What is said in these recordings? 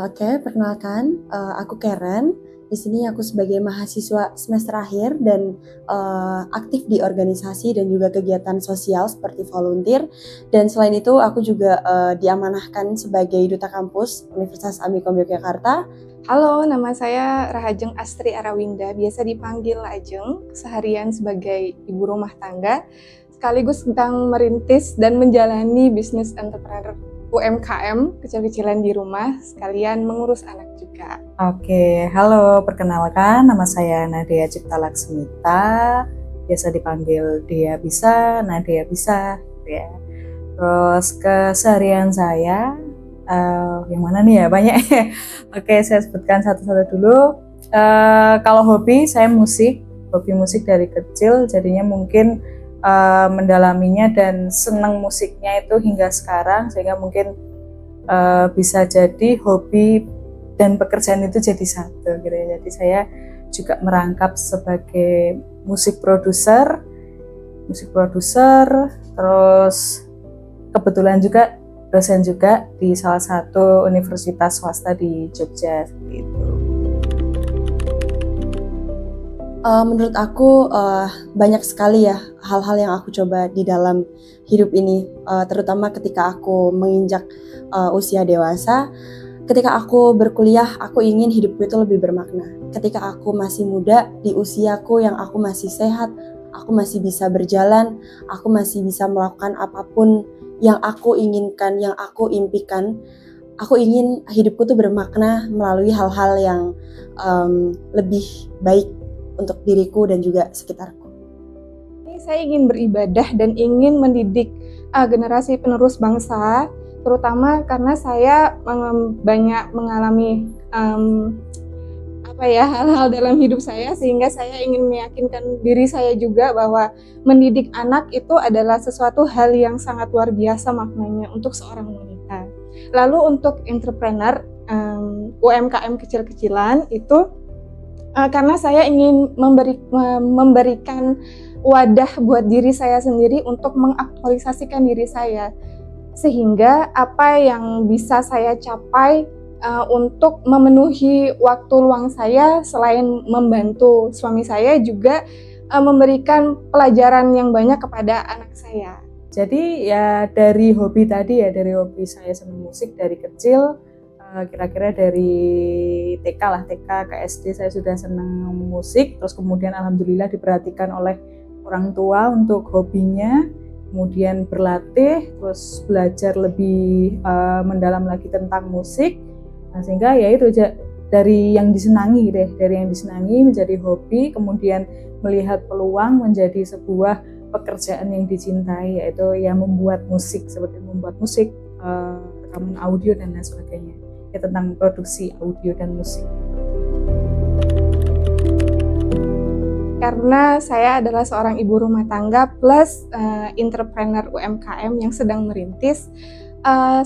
Oke, perkenalkan, aku Karen. Di sini aku sebagai mahasiswa semester akhir dan aktif di organisasi dan juga kegiatan sosial seperti volunteer. Dan selain itu, aku juga diamanahkan sebagai duta kampus Universitas Amikom Yogyakarta. Halo, nama saya Rahajeng Astri Arawinda, biasa dipanggil Ajeng, seharian sebagai ibu rumah tangga, sekaligus sedang merintis dan menjalani bisnis entrepreneur UMKM, kecil-kecilan di rumah, sekalian mengurus anak juga. Oke, halo, perkenalkan nama saya Nadia Cipta Laksmita, biasa dipanggil Dia Bisa, Nadia Bisa, ya. Terus keseharian saya, yang mana nih ya, banyak ya. Oke, saya sebutkan satu-satu dulu. Kalau hobi, saya hobi musik dari kecil, jadinya mungkin mendalaminya dan senang musiknya itu hingga sekarang, sehingga mungkin bisa jadi hobi dan pekerjaan itu jadi satu gitu ya. Jadi saya juga merangkap sebagai musik produser, terus kebetulan juga dosen juga di salah satu universitas swasta di Jogja gitu. Menurut aku banyak sekali ya hal-hal yang aku coba di dalam hidup ini, terutama ketika aku menginjak usia dewasa. Ketika aku berkuliah, aku ingin hidupku itu lebih bermakna. Ketika aku masih muda, di usiaku yang aku masih sehat, aku masih bisa berjalan, aku masih bisa melakukan apapun yang aku inginkan, yang aku impikan. Aku ingin hidupku tuh bermakna melalui hal-hal yang lebih baik untuk diriku dan juga sekitarku. Saya ingin beribadah dan ingin mendidik generasi penerus bangsa, terutama karena saya banyak mengalami hal-hal dalam hidup saya, sehingga saya ingin meyakinkan diri saya juga bahwa mendidik anak itu adalah sesuatu hal yang sangat luar biasa maknanya untuk seorang wanita. Lalu untuk entrepreneur UMKM kecil-kecilan itu karena saya ingin memberikan wadah buat diri saya sendiri untuk mengaktualisasikan diri saya, sehingga apa yang bisa saya capai untuk memenuhi waktu luang saya, selain membantu suami saya, juga memberikan pelajaran yang banyak kepada anak saya. Jadi ya dari hobi saya senang musik dari kecil, kira-kira dari TK ke SD saya sudah senang musik, terus kemudian alhamdulillah diperhatikan oleh orang tua untuk hobinya, kemudian berlatih, terus belajar lebih mendalam lagi tentang musik. Nah, sehingga ya itu dari yang disenangi menjadi hobi, kemudian melihat peluang menjadi sebuah pekerjaan yang dicintai, yaitu ya membuat musik, rekaman audio dan lain sebagainya, ya tentang produksi audio dan musik. Karena saya adalah seorang ibu rumah tangga plus entrepreneur UMKM yang sedang merintis,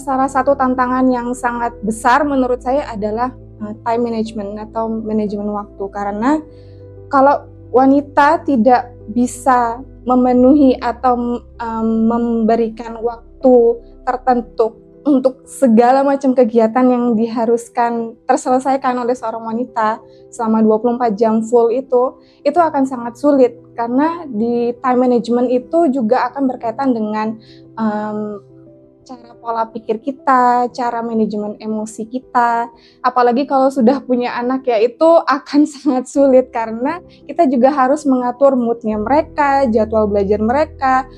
salah satu tantangan yang sangat besar menurut saya adalah time management atau manajemen waktu. Karena kalau wanita tidak bisa memenuhi atau memberikan waktu tertentu untuk segala macam kegiatan yang diharuskan terselesaikan oleh seorang wanita selama 24 jam full itu akan sangat sulit, karena di time management itu juga akan berkaitan dengan cara pola pikir kita, cara manajemen emosi kita. Apalagi kalau sudah punya anak, ya itu akan sangat sulit karena kita juga harus mengatur moodnya mereka, jadwal belajar mereka,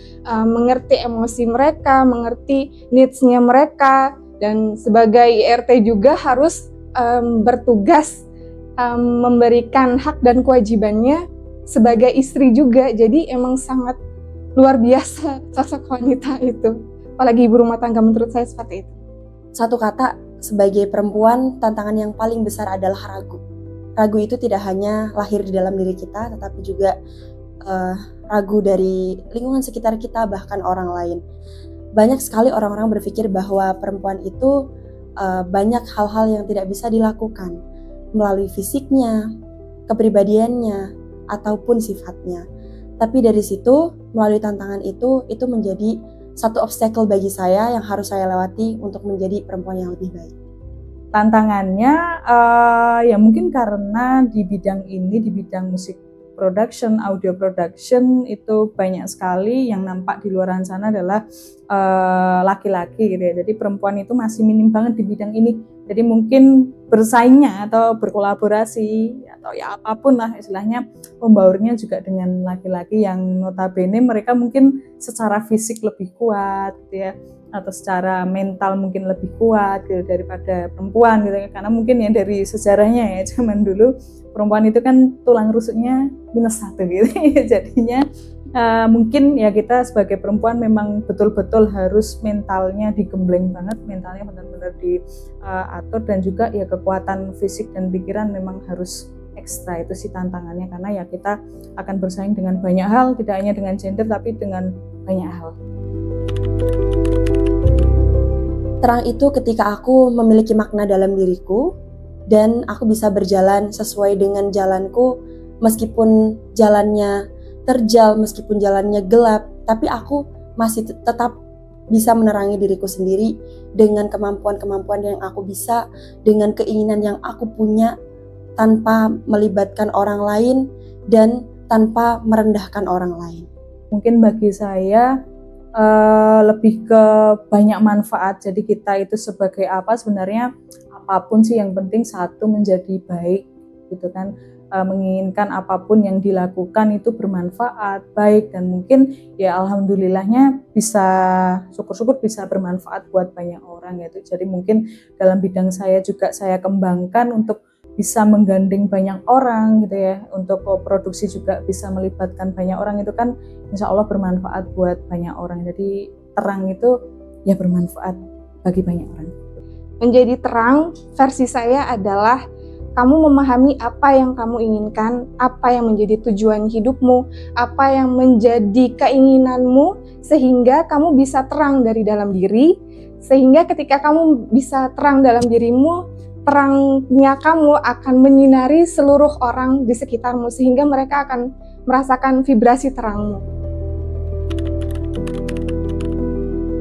mengerti emosi mereka, mengerti needs-nya mereka, dan sebagai IRT juga harus bertugas memberikan hak dan kewajibannya sebagai istri juga. Jadi emang sangat luar biasa sosok wanita itu. Apalagi ibu rumah tangga, menurut saya seperti itu. Satu kata, sebagai perempuan, tantangan yang paling besar adalah ragu. Ragu itu tidak hanya lahir di dalam diri kita, tetapi juga ragu dari lingkungan sekitar kita, bahkan orang lain. Banyak sekali orang-orang berpikir bahwa perempuan itu banyak hal-hal yang tidak bisa dilakukan melalui fisiknya, kepribadiannya, ataupun sifatnya. Tapi dari situ, melalui tantangan itu menjadi satu obstacle bagi saya yang harus saya lewati untuk menjadi perempuan yang lebih baik. tantangannya ya mungkin karena di bidang ini, di bidang musik production, audio production itu banyak sekali yang nampak di luar sana adalah laki-laki gitu ya. Jadi perempuan itu masih minim banget di bidang ini. Jadi mungkin bersaingnya atau berkolaborasi atau ya apapun lah istilahnya, membaurnya juga dengan laki-laki yang notabene mereka mungkin secara fisik lebih kuat gitu ya, atau secara mental mungkin lebih kuat gitu daripada perempuan gitu ya. Karena mungkin ya dari sejarahnya ya, zaman dulu perempuan itu kan tulang rusuknya -1 gitu. Jadinya mungkin ya kita sebagai perempuan memang betul-betul harus mentalnya digembleng banget, mentalnya benar-benar diatur, dan juga ya kekuatan fisik dan pikiran memang harus ekstra. Itu sih tantangannya, karena ya kita akan bersaing dengan banyak hal, tidak hanya dengan gender tapi dengan banyak hal. Terang itu ketika aku memiliki makna dalam diriku dan aku bisa berjalan sesuai dengan jalanku, meskipun jalannya terjal, meskipun jalannya gelap, tapi aku masih tetap bisa menerangi diriku sendiri dengan kemampuan-kemampuan yang aku bisa, dengan keinginan yang aku punya, tanpa melibatkan orang lain dan tanpa merendahkan orang lain. Mungkin bagi saya lebih ke banyak manfaat. Jadi kita itu sebagai apa sebenarnya, apapun sih yang penting satu menjadi baik gitu kan, menginginkan apapun yang dilakukan itu bermanfaat, baik, dan mungkin ya alhamdulillahnya bisa, syukur-syukur bisa bermanfaat buat banyak orang gitu. Jadi mungkin dalam bidang saya juga saya kembangkan untuk bisa menggandeng banyak orang gitu ya, untuk produksi juga bisa melibatkan banyak orang, itu kan insya Allah bermanfaat buat banyak orang. Jadi terang itu ya bermanfaat bagi banyak orang. Menjadi terang versi saya adalah kamu memahami apa yang kamu inginkan, apa yang menjadi tujuan hidupmu, apa yang menjadi keinginanmu, sehingga kamu bisa terang dari dalam diri, sehingga ketika kamu bisa terang dalam dirimu, terangnya kamu akan menyinari seluruh orang di sekitarmu, sehingga mereka akan merasakan vibrasi terangmu.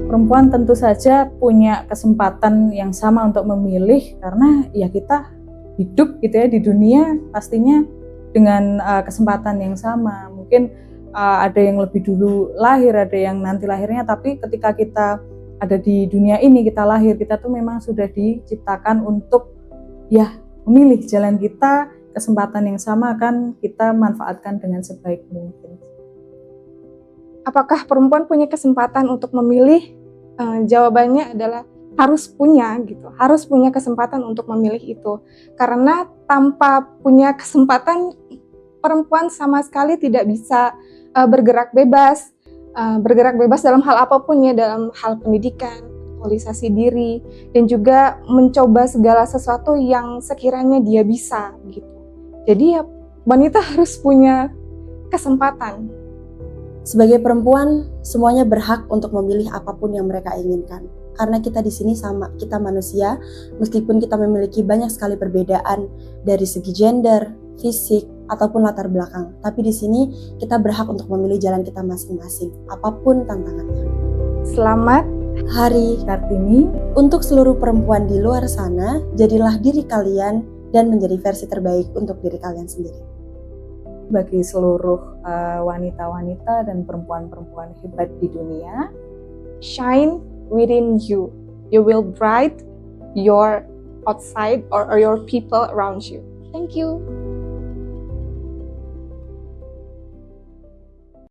Perempuan tentu saja punya kesempatan yang sama untuk memilih, karena ya kita hidup gitu ya di dunia pastinya dengan kesempatan yang sama. Mungkin ada yang lebih dulu lahir, ada yang nanti lahirnya, tapi ketika kita ada di dunia ini, kita lahir, kita tuh memang sudah diciptakan untuk ya memilih jalan kita. Kesempatan yang sama akan kita manfaatkan dengan sebaik mungkin. Apakah perempuan punya kesempatan untuk memilih? Jawabannya adalah harus punya gitu, harus punya kesempatan untuk memilih itu. Karena tanpa punya kesempatan, perempuan sama sekali tidak bisa bergerak bebas dalam hal apapun ya, dalam hal pendidikan, aktualisasi diri, dan juga mencoba segala sesuatu yang sekiranya dia bisa gitu. Jadi ya wanita harus punya kesempatan. Sebagai perempuan, semuanya berhak untuk memilih apapun yang mereka inginkan. Karena kita di sini sama, kita manusia, meskipun kita memiliki banyak sekali perbedaan dari segi gender, fisik, ataupun latar belakang. Tapi di sini kita berhak untuk memilih jalan kita masing-masing, apapun tantangannya. Selamat Hari Kartini. Untuk seluruh perempuan di luar sana, jadilah diri kalian dan menjadi versi terbaik untuk diri kalian sendiri. Bagi seluruh wanita-wanita dan perempuan-perempuan hebat di dunia, shine within you. You will bright your outside or your people around you. Thank you.